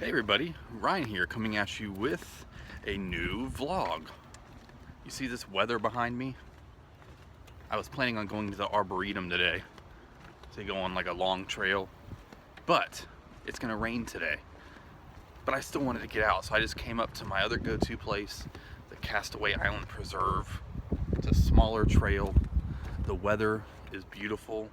Hey everybody, Ryan here coming at you with a new vlog. You see this weather behind me? I was planning on going to the Arboretum today to go on like a long trail, but it's gonna rain today. But I still wanted to get out, so I just came up to my other go-to place, the Castaway Island Preserve. It's a smaller trail. The weather is beautiful.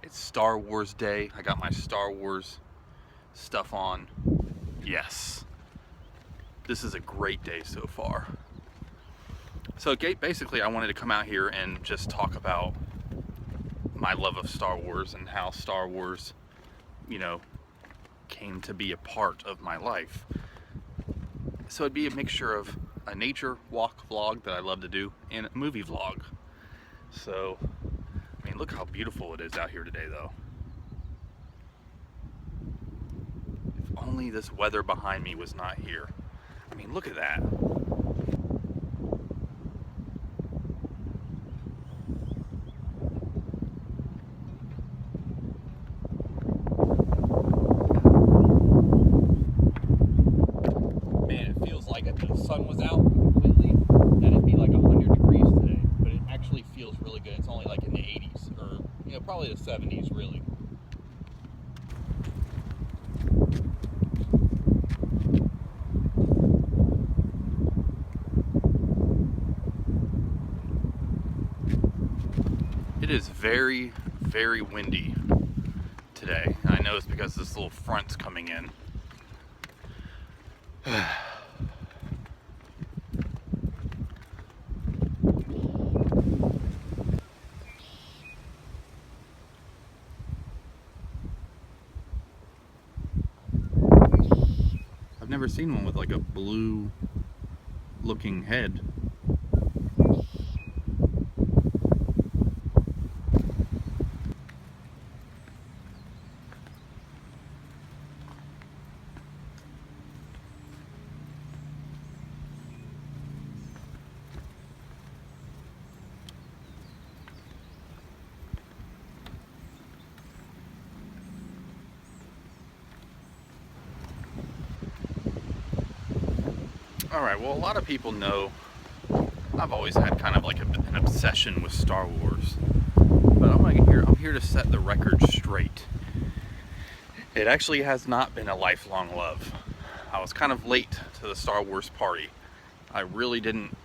It's Star Wars Day. I got my Star Wars stuff on. Yes, this is a great day so far. So basically I wanted to come out here and just talk about my love of Star Wars and how Star Wars, came to be a part of my life. So it'd be a mixture of a nature walk vlog that I love to do and a movie vlog. So, I mean, look how beautiful it is out here today though. Only this weather behind me was not here. I mean, look at that. Man, it feels like if the sun was out completely, that it'd be like 100 degrees today. But it actually feels really good. It's only like in the 80s, or probably the 70s really. It is very, very windy today. I know it's because this little front's coming in. I've never seen one with like a blue looking head. Alright, well, a lot of people know I've always had kind of like an obsession with Star Wars. But I'm here to set the record straight. It actually has not been a lifelong love. I was kind of late to the Star Wars party. I really didn't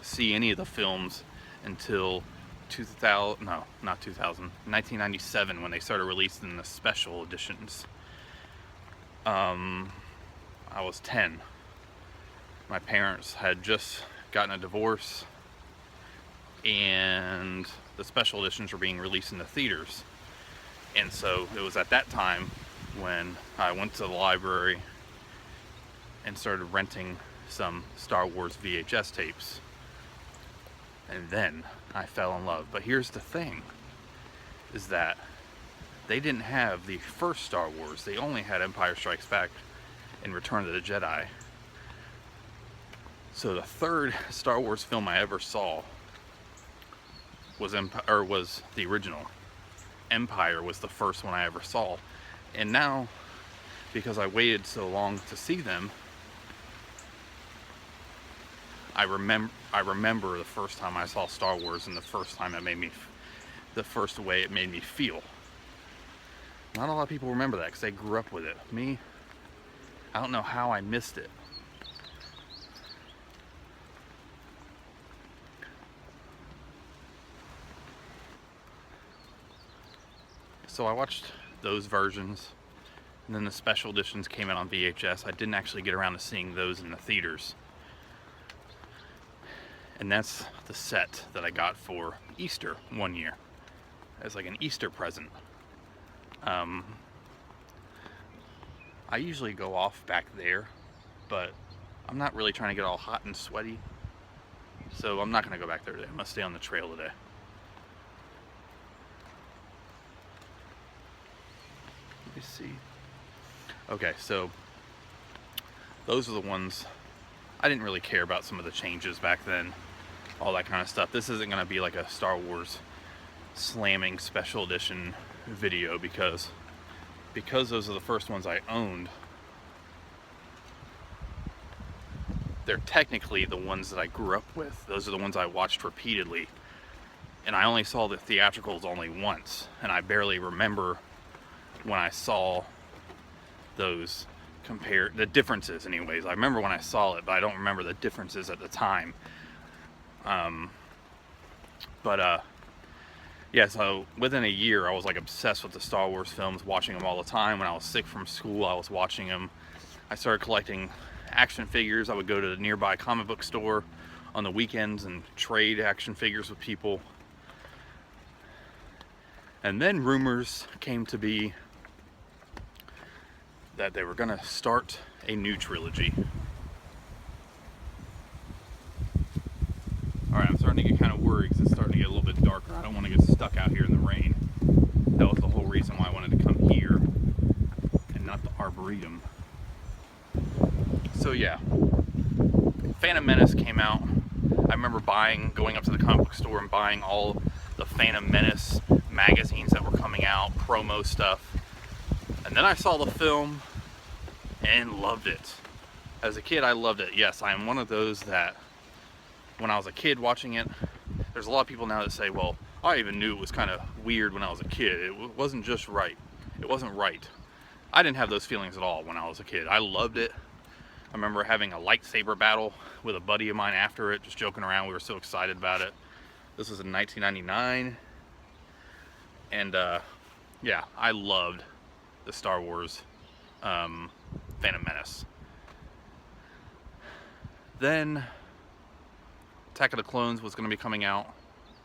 see any of the films until 1997 when they started releasing the special editions. I was 10. My parents had just gotten a divorce and the special editions were being released in the theaters. And so it was at that time when I went to the library and started renting some Star Wars VHS tapes. And then I fell in love. But here's the thing, is that they didn't have the first Star Wars. They only had Empire Strikes Back and Return of the Jedi. So the third Star Wars film I ever saw was the original. Empire was the first one I ever saw. And now, because I waited so long to see them, I remember the first time I saw Star Wars and the first time the first way it made me feel. Not a lot of people remember that because they grew up with it. Me, I don't know how I missed it. So I watched those versions, and then the special editions came out on VHS. I didn't actually get around to seeing those in the theaters. And that's the set that I got for Easter one year, as like an Easter present. I usually go off back there, but I'm not really trying to get all hot and sweaty, so I'm not going to go back there today. I'm going to stay on the trail today. Let me see. Okay, so those are the ones. I didn't really care about some of the changes back then, all that kind of stuff. This isn't going to be like a Star Wars slamming special edition video because those are the first ones I owned. they're technically the ones that I grew up with. Those are the ones I watched repeatedly. And I only saw the theatricals only once, and I barely remember when I saw those the differences anyways. I remember when I saw it, but I don't remember the differences at the time. Yeah, so within a year I was like obsessed with the Star Wars films, watching them all the time. When I was sick from school, I was watching them. I started collecting action figures. I would go to the nearby comic book store on the weekends and trade action figures with people. And then rumors came to be that they were gonna start a new trilogy. Alright, I'm starting to get kind of worried because it's starting to get a little bit darker. I don't want to get stuck out here in the rain. That was the whole reason why I wanted to come here and not the Arboretum. So yeah, Phantom Menace came out. I remember going up to the comic book store and buying all the Phantom Menace magazines that were coming out, promo stuff. And then I saw the film and loved it. As a kid, I loved it. Yes, I am one of those that when I was a kid watching it, there's a lot of people now that say, well, I even knew it was kind of weird when I was a kid. It wasn't just right. It wasn't right. I didn't have those feelings at all when I was a kid. I loved it. I remember having a lightsaber battle with a buddy of mine after it, just joking around. We were so excited about it. This was in 1999. And yeah, I loved the Star Wars Phantom Menace. Then Attack of the Clones was going to be coming out,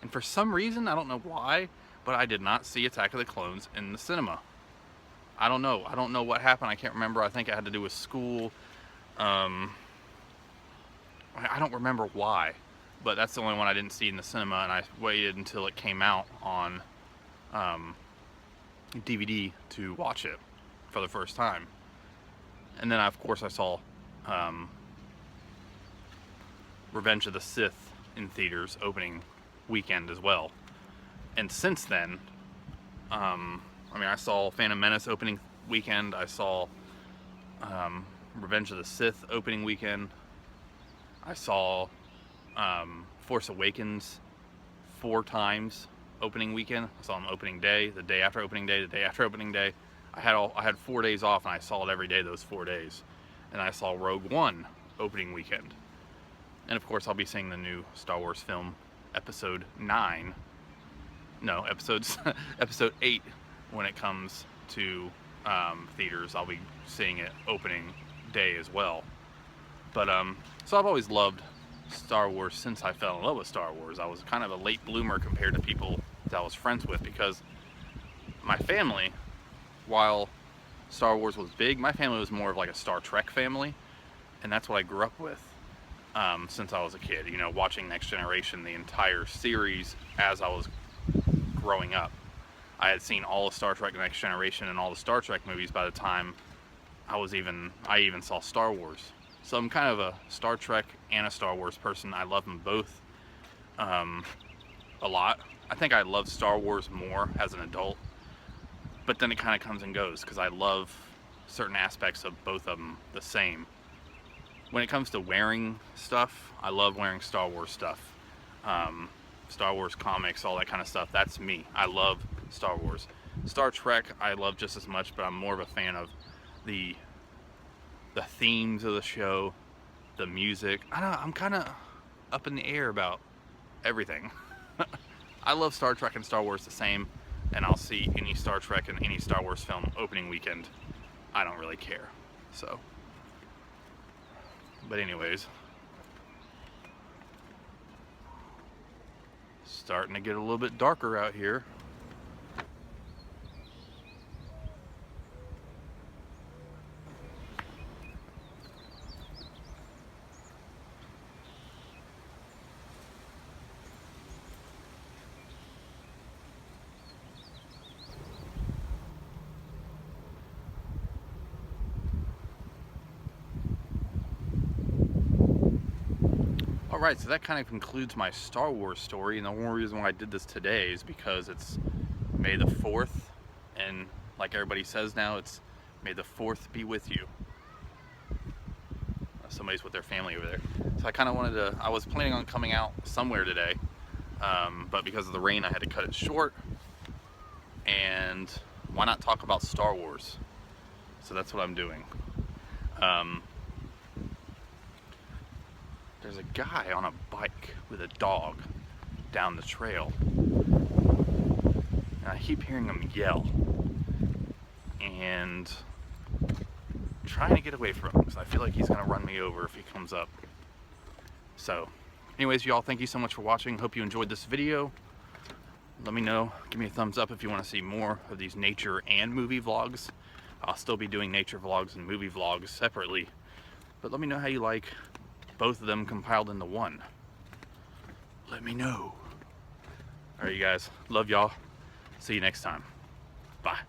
and for some reason, I don't know why, but I did not see Attack of the Clones in the cinema. I don't know what happened. I can't remember. I think it had to do with school. I don't remember why, but that's the only one I didn't see in the cinema, and I waited until it came out on DVD to watch it for the first time. And then of course I saw Revenge of the Sith in theaters opening weekend as well. And since then, I saw Phantom Menace opening weekend. I saw Revenge of the Sith opening weekend. I saw Force Awakens 4 times opening weekend. I saw them opening day, the day after opening day, the day after opening day. I had 4 days off, and I saw it every day those 4 days. And I saw Rogue One opening weekend. And of course, I'll be seeing the new Star Wars film, episode 8, when it comes to theaters. I'll be seeing it opening day as well. But so I've always loved Star Wars since I fell in love with Star Wars. I was kind of a late bloomer compared to people that I was friends with, because my family, while Star Wars was big, my family was more of like a Star Trek family, and that's what I grew up with since I was a kid. You know, watching Next Generation, the entire series, as I was growing up. I had seen all of Star Trek Next Generation and all the Star Trek movies by the time I even saw Star Wars. So I'm kind of a Star Trek and a Star Wars person. I love them both a lot. I think I love Star Wars more as an adult, but then it kind of comes and goes because I love certain aspects of both of them the same. When it comes to wearing stuff, I love wearing Star Wars stuff. Star Wars comics, all that kind of stuff. That's me. I love Star Wars. Star Trek, I love just as much, but I'm more of a fan of the themes of the show, the music. I don't know, I'm kind of up in the air about everything. I love Star Trek and Star Wars the same, and I'll see any Star Trek and any Star Wars film opening weekend. I don't really care. So, but anyways, starting to get a little bit darker out here. Alright, so that kind of concludes my Star Wars story, and the only reason why I did this today is because it's May the 4th, and like everybody says now, it's May the 4th be with you. somebody's with their family over there. So I kind of wanted to, I was planning on coming out somewhere today, but because of the rain I had to cut it short. And why not talk about Star Wars? So that's what I'm doing. There's a guy on a bike with a dog down the trail. And I keep hearing him yell. And I'm trying to get away from him because I feel like he's going to run me over if he comes up. So, anyways, y'all, thank you so much for watching. Hope you enjoyed this video. Let me know. Give me a thumbs up if you want to see more of these nature and movie vlogs. I'll still be doing nature vlogs and movie vlogs separately. But let me know how you like both of them compiled into one. Let me know. Alright, you guys. Love y'all. See you next time. Bye.